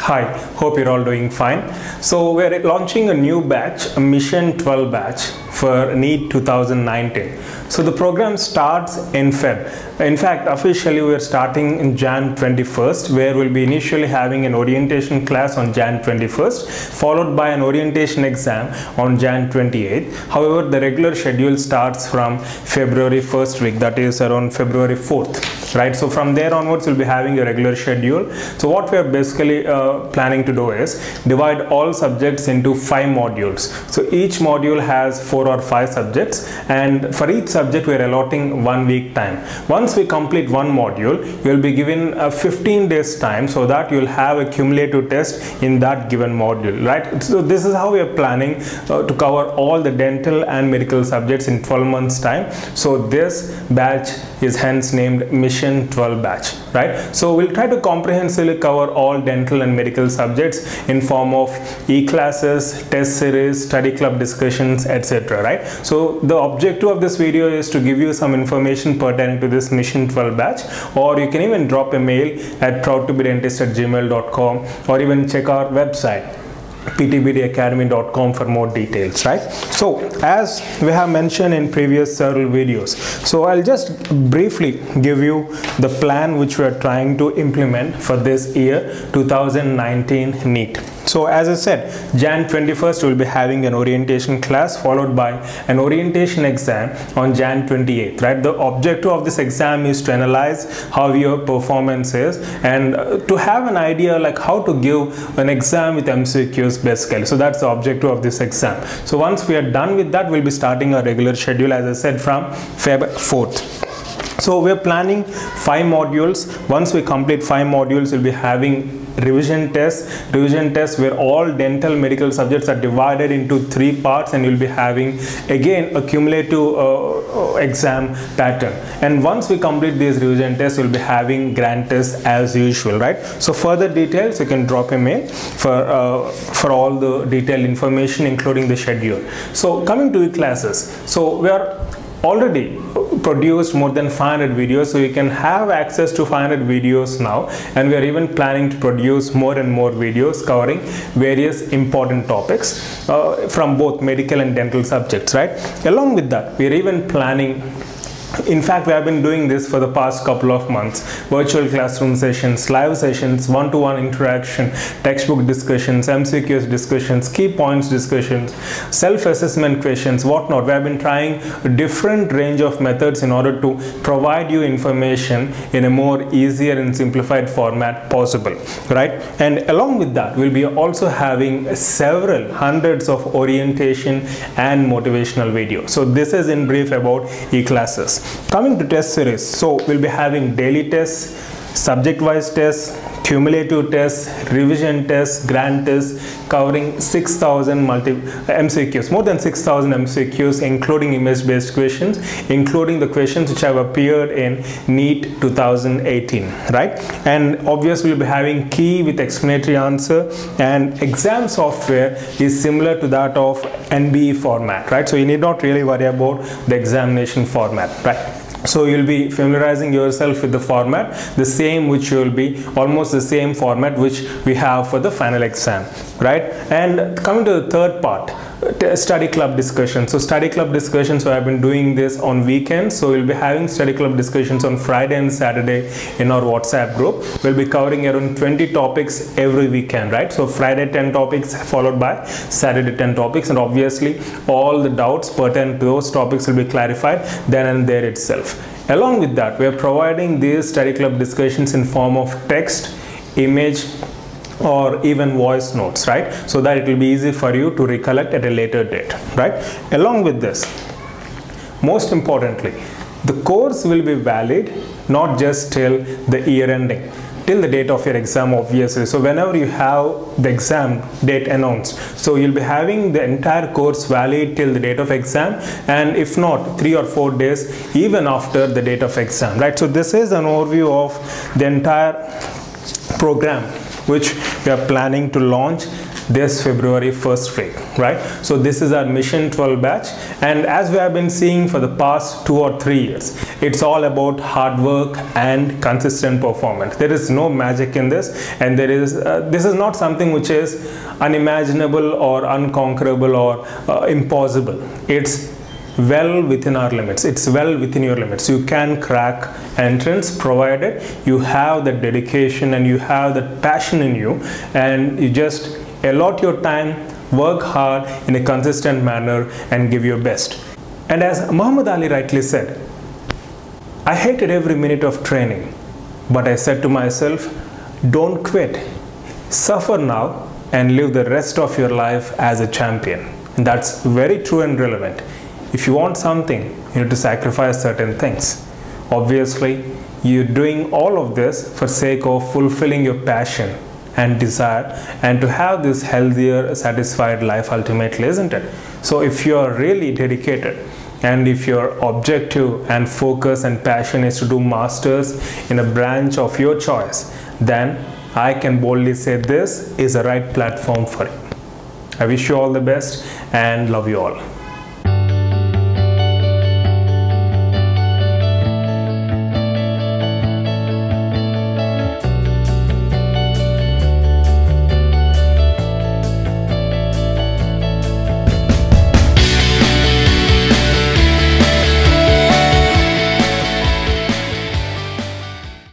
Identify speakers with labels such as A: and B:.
A: Hi, hope you're all doing fine. So we're launching a new batch, a Mission 12 batch for NEET 2019. So the program starts in Feb. In fact, officially we're starting in Jan 21st, where we'll be initially having an orientation class on Jan 21st, followed by an orientation exam on Jan 28th. However, the regular schedule starts from February 1st week, that is around February 4th. Right, so from there onwards we'll be having a regular schedule. So what we are basically planning to do is divide all subjects into 5 modules. So each module has 4 or 5 subjects, and for each subject we are allotting 1 week time. Once we complete one module, you will be given a 15 days time, so that you will have a cumulative test in that given module. Right, so this is how we are planning to cover all the dental and medical subjects in 12 months time. So this batch is hence named Mission 12 batch, right? So we'll try to comprehensively cover all dental and medical subjects in form of e-classes, test series, study club discussions, etc. Right? So the objective of this video is to give you some information pertaining to this Mission 12 batch, or you can even drop a mail at proudtobedentist@gmail.com, or even check our website ptbdacademy.com for more details, right? So as we have mentioned in previous several videos, so I'll just briefly give you the plan which we are trying to implement for this year 2019 NEET. So as I said, Jan 21st we'll be having an orientation class, followed by an orientation exam on Jan 28th, right? The objective of this exam is to analyze how your performance is, and to have an idea like how to give an exam with MCQs basically. So that's the objective of this exam. So once we are done with that, we'll be starting our regular schedule, as I said, from Feb 4th. So we're planning 5 modules. Once we complete 5 modules, we'll be having revision tests where all dental medical subjects are divided into 3 parts, and you'll be having again a cumulative exam pattern. And once we complete these revision tests, we'll be having grand tests as usual, right? So further details you can drop a mail for all the detailed information, including the schedule. So coming to classes, so we are already produced more than 500 videos, so you can have access to 500 videos now, and we are even planning to produce more and more videos covering various important topics from both medical and dental subjects, right? Along with that, we are even planning, in fact we have been doing this for the past couple of months, virtual classroom sessions, live sessions, one-to-one interaction, textbook discussions, MCQs discussions, key points discussions, self-assessment questions, whatnot. We have been trying a different range of methods in order to provide you information in a more easier and simplified format possible, right? And along with that, we'll be also having several hundreds of orientation and motivational videos. So this is in brief about e-classes. Coming to test series, so we'll be having daily tests, subject-wise tests, cumulative tests, revision tests, grand tests, covering 6,000 MCQs, more than 6,000 MCQs, including image-based questions, including the questions which have appeared in NEET 2018, right? And obviously we'll be having key with explanatory answer, and exam software is similar to that of NBE format, right? So you need not really worry about the examination format, right? So you'll be familiarizing yourself with the format, the same which you will be almost the same format which we have for the final exam, right? And coming to the third part, study club discussion. So study club discussions, so I've been doing this on weekends, so we'll be having study club discussions on Friday and Saturday in our WhatsApp group. We'll be covering around 20 topics every weekend, right? So Friday 10 topics followed by Saturday 10 topics, and obviously all the doubts pertaining to those topics will be clarified then and there itself. Along with that, we are providing these study club discussions in form of text, image, or even voice notes, right? So that it will be easy for you to recollect at a later date, right? Along with this, most importantly, the course will be valid not just till the year ending, till the date of your exam, obviously. So whenever you have the exam date announced, so you'll be having the entire course valid till the date of exam, and if not 3 or 4 days even after the date of exam, right? So this is an overview of the entire program which we are planning to launch this February 1st week, right? So this is our Mission 12 batch, and as we have been seeing for the past 2 or 3 years, It's all about hard work and consistent performance. There is no magic in this, and this is not something which is unimaginable or unconquerable or impossible. It's well within our limits. It's well within your limits. You can crack entrance provided you have the dedication and you have the passion in you, and you just allot your time, work hard in a consistent manner, and give your best. And as Muhammad Ali rightly said, I hated every minute of training, but I said to myself, don't quit. Suffer now and live the rest of your life as a champion. And that's very true and relevant. If you want something, you need to sacrifice certain things. Obviously, you're doing all of this for sake of fulfilling your passion and desire, and to have this healthier, satisfied life ultimately, isn't it? So if you are really dedicated, and if your objective and focus and passion is to do masters in a branch of your choice, then I can boldly say this is the right platform for you. I wish you all the best and love you all.